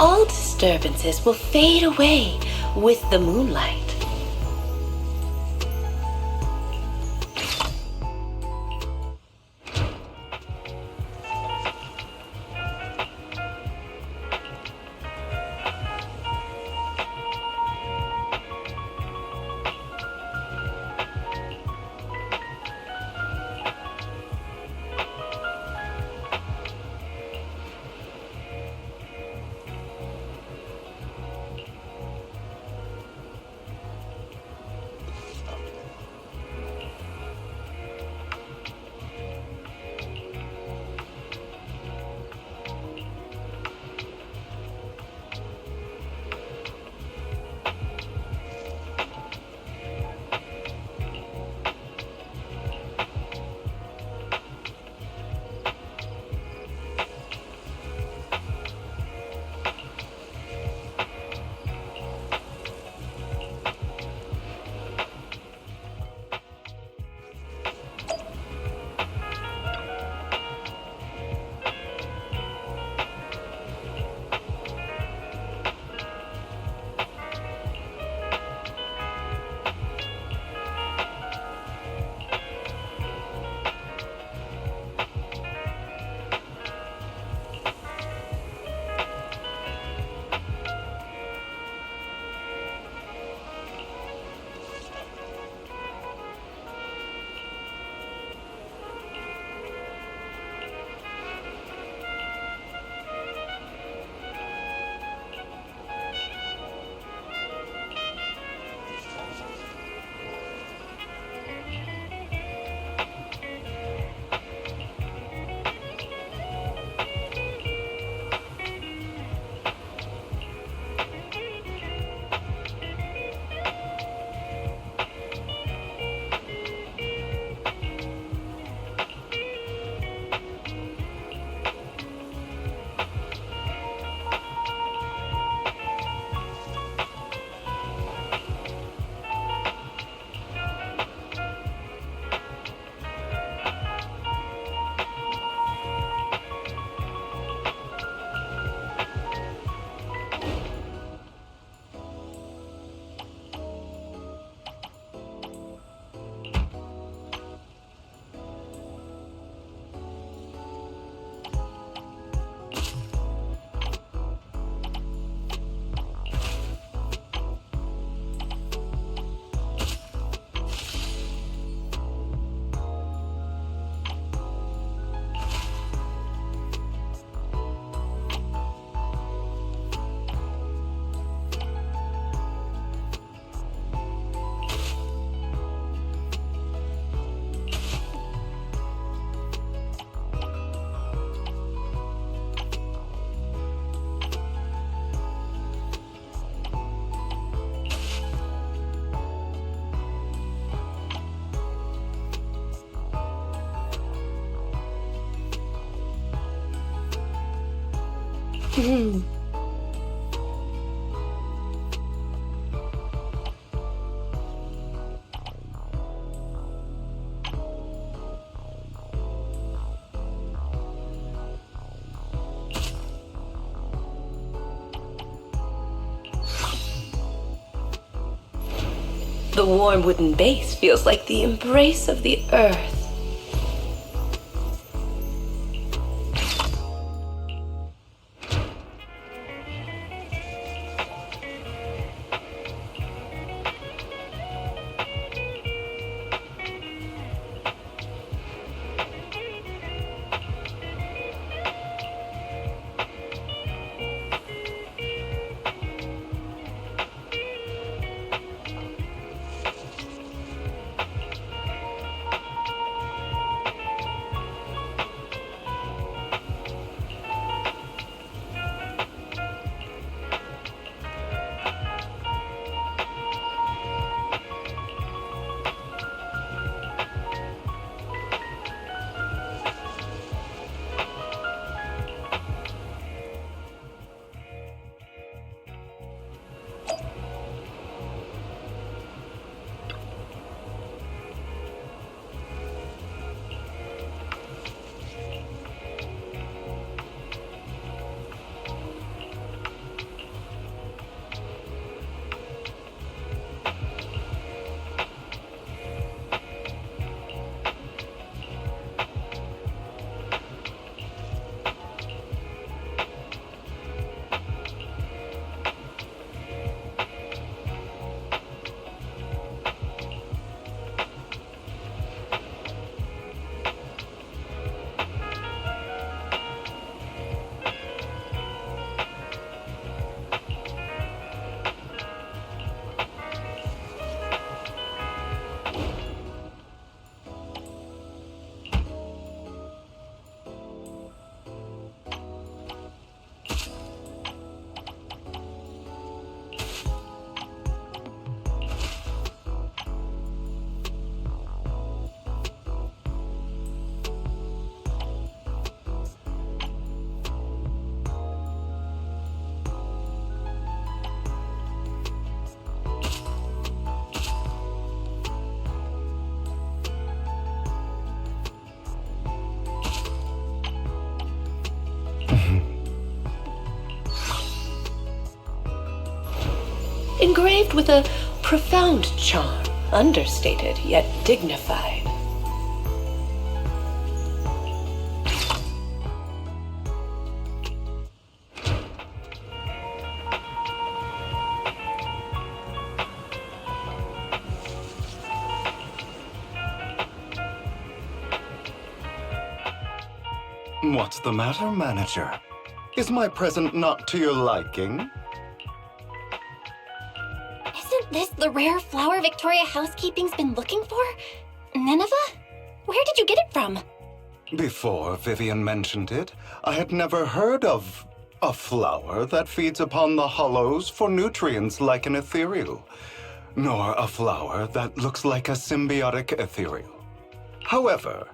All disturbances will fade away with the moonlight. The warm wooden base feels like the embrace of the earth. engraved with a profound charm, understated yet dignified. What's the matter, manager? Is my present not to your liking? Isn't this the rare flower Victoria Housekeeping's been looking for? Nineveh? Where did you get it from? Before Vivian mentioned it, I had never heard of a flower that feeds upon the hollows for nutrients like an ethereal, nor a flower that looks like a symbiotic ethereal. However,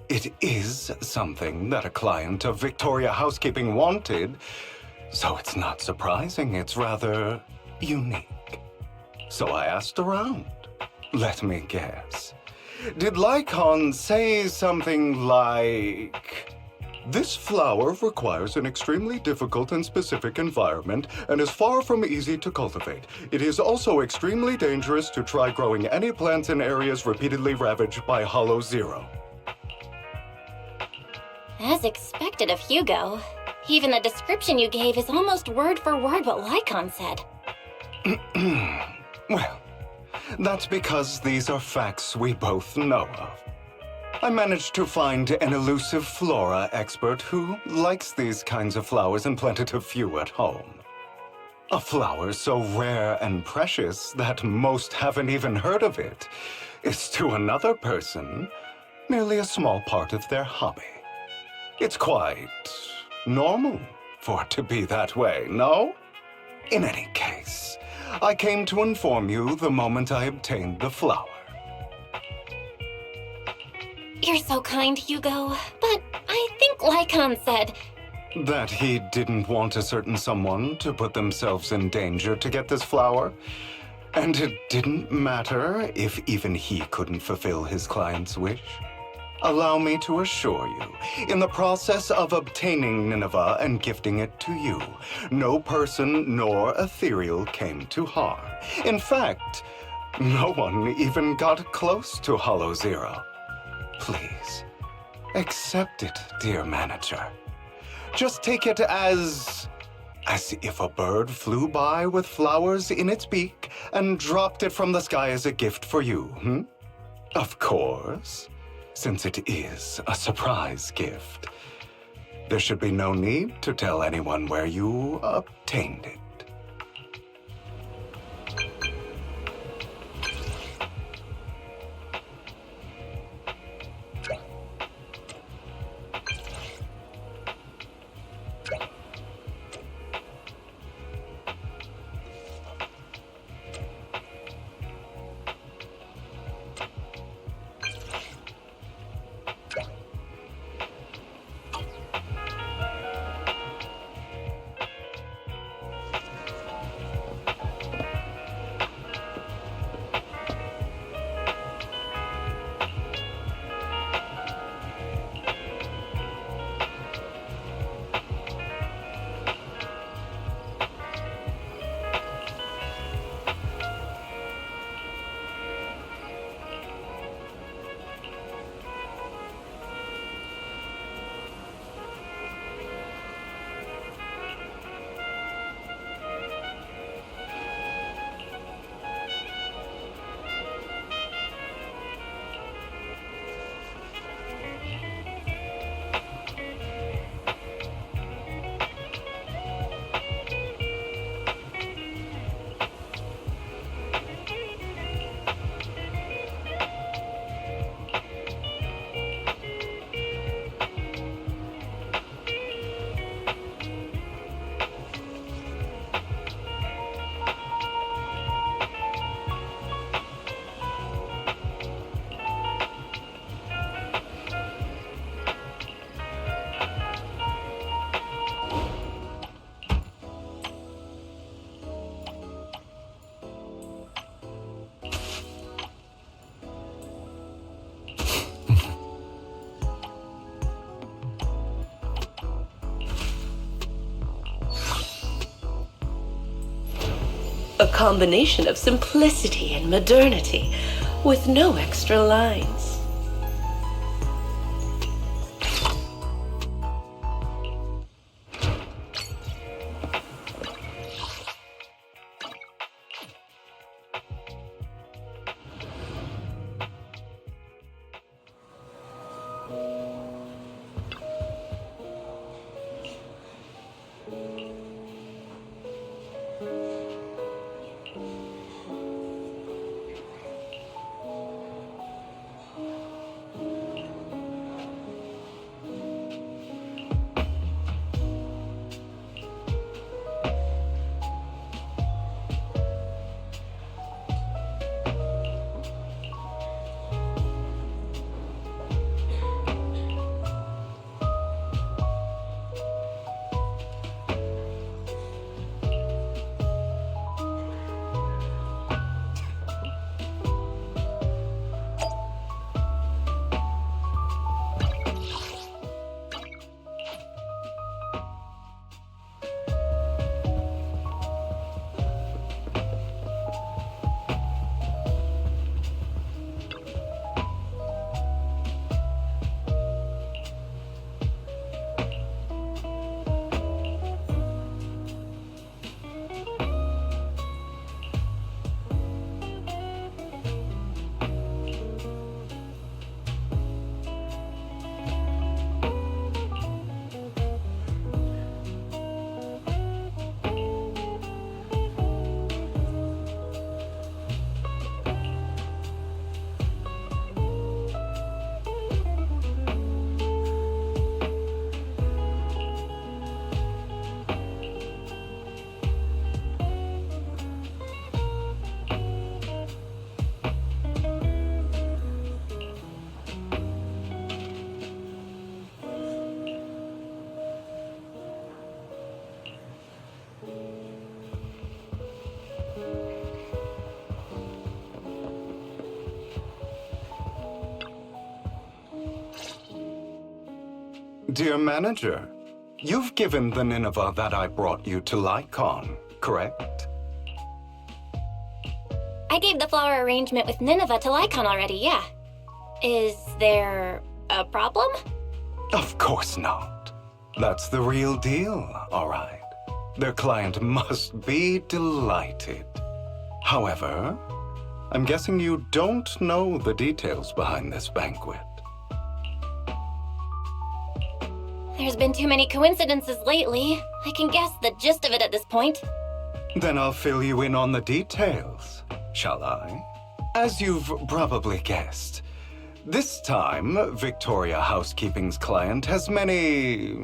it is something that a client of Victoria Housekeeping wanted, so it's not surprising it's rather unique. So I asked around. Let me guess. Did Lycaon say something like, "This flower requires an extremely difficult and specific environment and is far from easy to cultivate. It is also extremely dangerous to try growing any plants in areas repeatedly ravaged by Hollow Zero"? As expected of Hugo. Even the description you gave is almost word for word what Lycaon said. Well, that's because these are facts we both know of. I managed to find an elusive flora expert who likes these kinds of flowers and planted a few at home. A flower so rare and precious that most haven't even heard of it is to another person merely a small part of their hobby. It's quite normal for it to be that way, no? In any case, I came to inform you the moment I obtained the flower. You're so kind, Hugo. But I think Lycaon said... That he didn't want a certain someone to put themselves in danger to get this flower. And it didn't matter if even he couldn't fulfill his client's wish. Allow me to assure you, in the process of obtaining Nineveh and gifting it to you, no person nor ethereal came to harm. In fact, no one even got close to Hollow Zero. Please, accept it, dear manager. Just take it as if a bird flew by with flowers in its beak and dropped it from the sky as a gift for you, Of course. Since it is a surprise gift, there should be no need to tell anyone where you obtained it. A combination of simplicity and modernity, with no extra lines. Dear manager, you've given the Nineveh that I brought you to Lycaon, correct? I gave the flower arrangement with Nineveh to Lycaon already, yeah. Is there a problem? Of course not. That's the real deal, all right. Their client must be delighted. However, I'm guessing you don't know the details behind this banquet. There's been too many coincidences lately. I can guess the gist of it at this point. Then I'll fill you in on the details, shall I? As you've probably guessed, this time, Victoria Housekeeping's client has many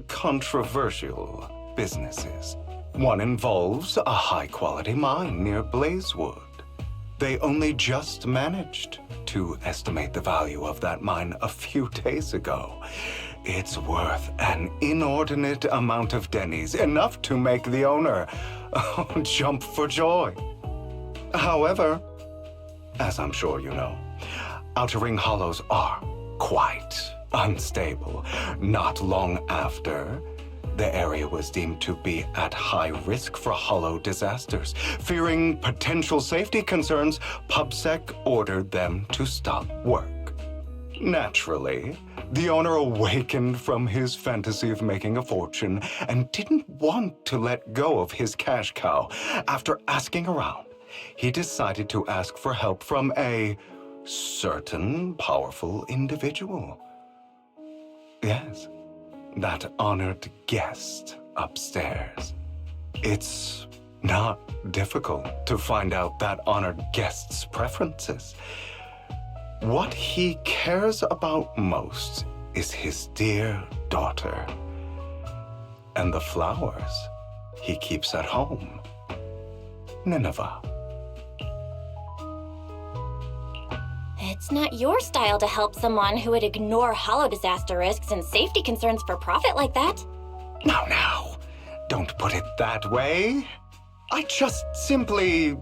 controversial businesses. One involves a high-quality mine near Blazewood. They only just managed to estimate the value of that mine a few days ago. It's worth an inordinate amount of Denny's, enough to make the owner jump for joy. However, as I'm sure you know, Outer Ring Hollows are quite unstable. Not long after, the area was deemed to be at high risk for hollow disasters. Fearing potential safety concerns, PubSec ordered them to stop work. Naturally, the owner awakened from his fantasy of making a fortune and didn't want to let go of his cash cow. After asking around, he decided to ask for help from a certain powerful individual. Yes, that honored guest upstairs. It's not difficult to find out that honored guest's preferences. What he cares about most is his dear daughter, and the flowers he keeps at home. Nineveh. It's not your style to help someone who would ignore hollow disaster risks and safety concerns for profit like that. Now, don't put it that way. I just simply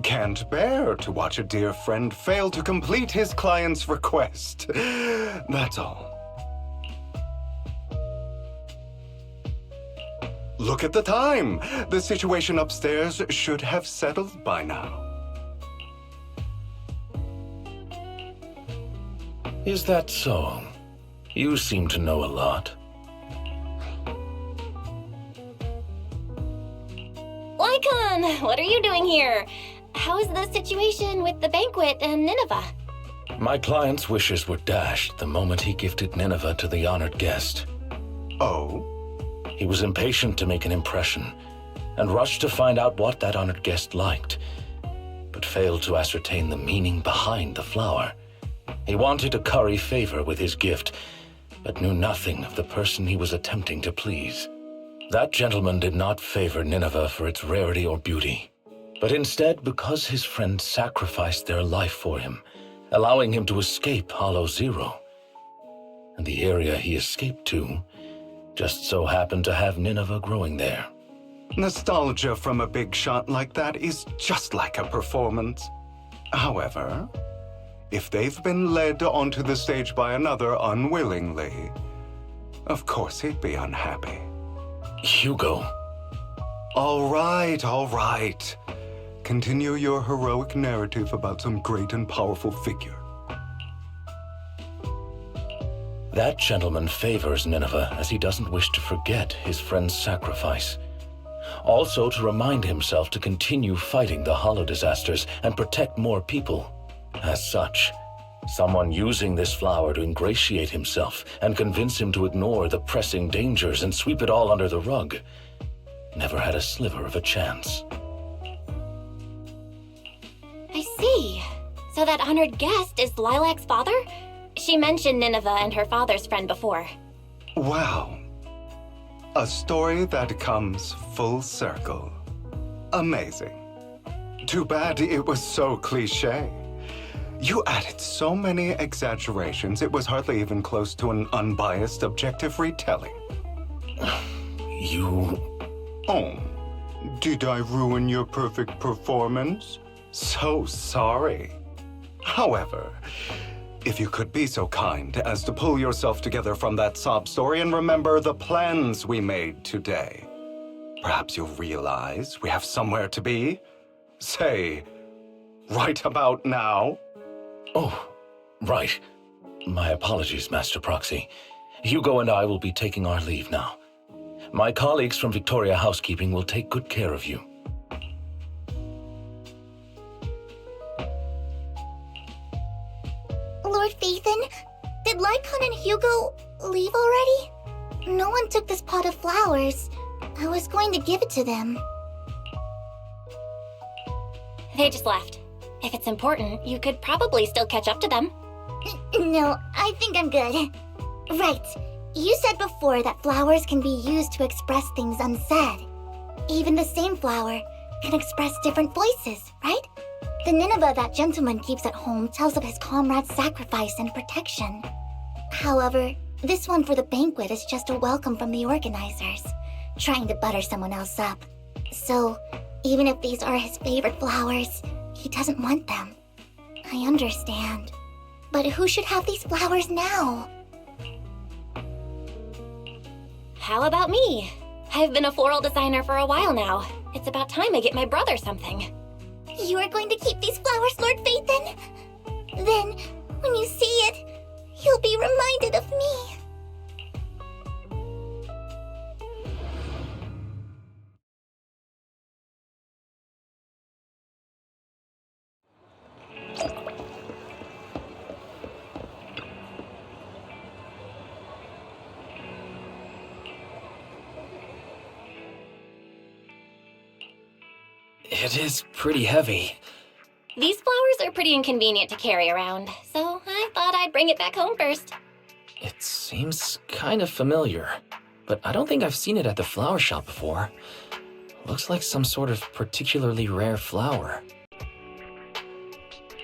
can't bear to watch a dear friend fail to complete his client's request. That's all. Look at the time! The situation upstairs should have settled by now. Is that so? You seem to know a lot. Lycaon, what are you doing here? How is the situation with the banquet and Nineveh? My client's wishes were dashed the moment he gifted Nineveh to the honored guest. Oh? He was impatient to make an impression and rushed to find out what that honored guest liked, but failed to ascertain the meaning behind the flower. He wanted to curry favor with his gift, but knew nothing of the person he was attempting to please. That gentleman did not favor Nineveh for its rarity or beauty, but instead because his friend sacrificed their life for him, allowing him to escape Hollow Zero. And the area he escaped to just so happened to have Nineveh growing there. Nostalgia from a big shot like that is just like a performance. However, if they've been led onto the stage by another unwillingly, of course he'd be unhappy. Hugo. All right. Continue your heroic narrative about some great and powerful figure. That gentleman favors Nineveh as he doesn't wish to forget his friend's sacrifice. Also to remind himself to continue fighting the Hollow disasters and protect more people. As such, someone using this flower to ingratiate himself and convince him to ignore the pressing dangers and sweep it all under the rug never had a sliver of a chance. I see. So that honored guest is Lilac's father? She mentioned Nineveh and her father's friend before. Wow. A story that comes full circle. Amazing. Too bad it was so cliché. You added so many exaggerations, it was hardly even close to an unbiased, objective retelling. You... Oh, did I ruin your perfect performance? So sorry. However, if you could be so kind as to pull yourself together from that sob story and remember the plans we made today. Perhaps you'll realize we have somewhere to be. Say, right about now. Oh, right. My apologies, Master Proxy. Hugo and I will be taking our leave now. My colleagues from Victoria Housekeeping will take good care of you. Lord Phaethon, did Lycaon and Hugo leave already? No one took this pot of flowers. I was going to give it to them. They just left. If it's important, you could probably still catch up to them. No, I think I'm good. Right. You said before that flowers can be used to express things unsaid. Even the same flower can express different voices, right? The Nineveh that gentleman keeps at home tells of his comrade's sacrifice and protection. However, this one for the banquet is just a welcome from the organizers, trying to butter someone else up. So, even if these are his favorite flowers, he doesn't want them. I understand. But who should have these flowers now? How about me? I've been a floral designer for a while now. It's about time I get my brother something. You are going to keep these flowers, Lord Phaethon? Then, when you see it, you'll be reminded of me. It is pretty heavy. These flowers are pretty inconvenient to carry around, so I thought I'd bring it back home first. It seems kind of familiar, but I don't think I've seen it at the flower shop before. Looks like some sort of particularly rare flower.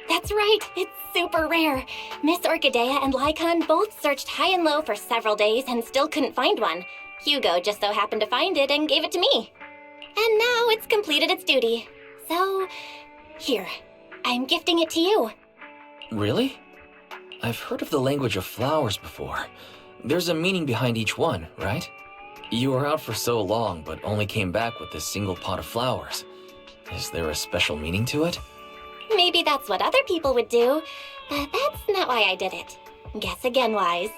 That's right, it's super rare. Miss Orchidea and Lycaon both searched high and low for several days and still couldn't find one. Hugo just so happened to find it and gave it to me. And now it's completed its duty. So, here, I'm gifting it to you. Really? I've heard of the language of flowers before. There's a meaning behind each one, right? You were out for so long, but only came back with this single pot of flowers. Is there a special meaning to it? Maybe that's what other people would do, but that's not why I did it. Guess again, Wise.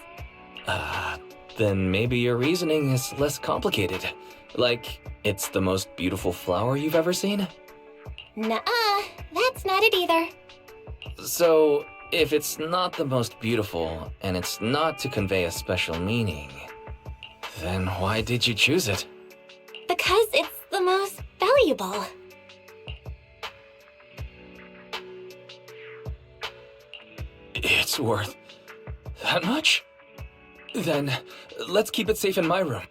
Then maybe your reasoning is less complicated. Like, it's the most beautiful flower you've ever seen? Nuh-uh, that's not it either. So, if it's not the most beautiful, and it's not to convey a special meaning, then why did you choose it? Because it's the most valuable. It's worth that much? Then, let's keep it safe in my room.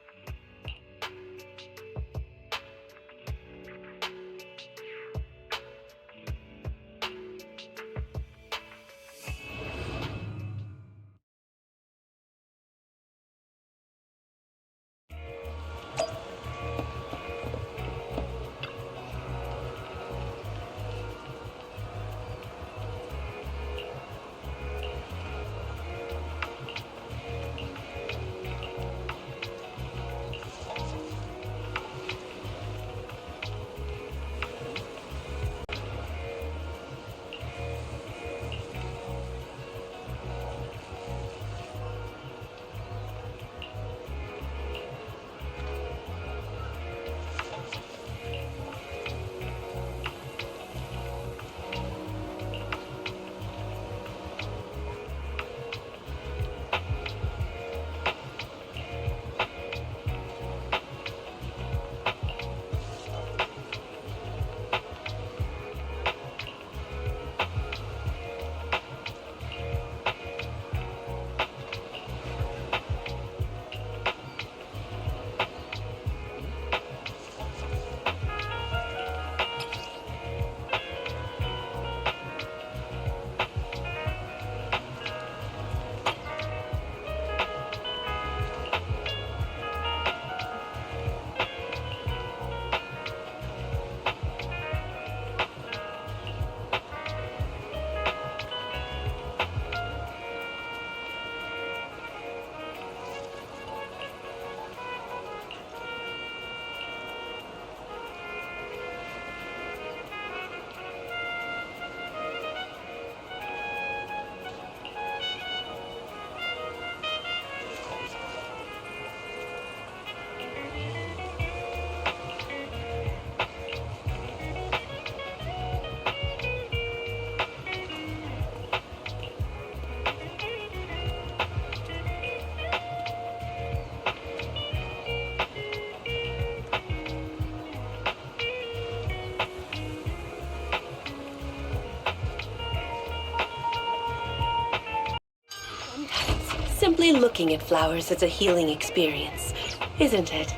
Simply looking at flowers is a healing experience, isn't it?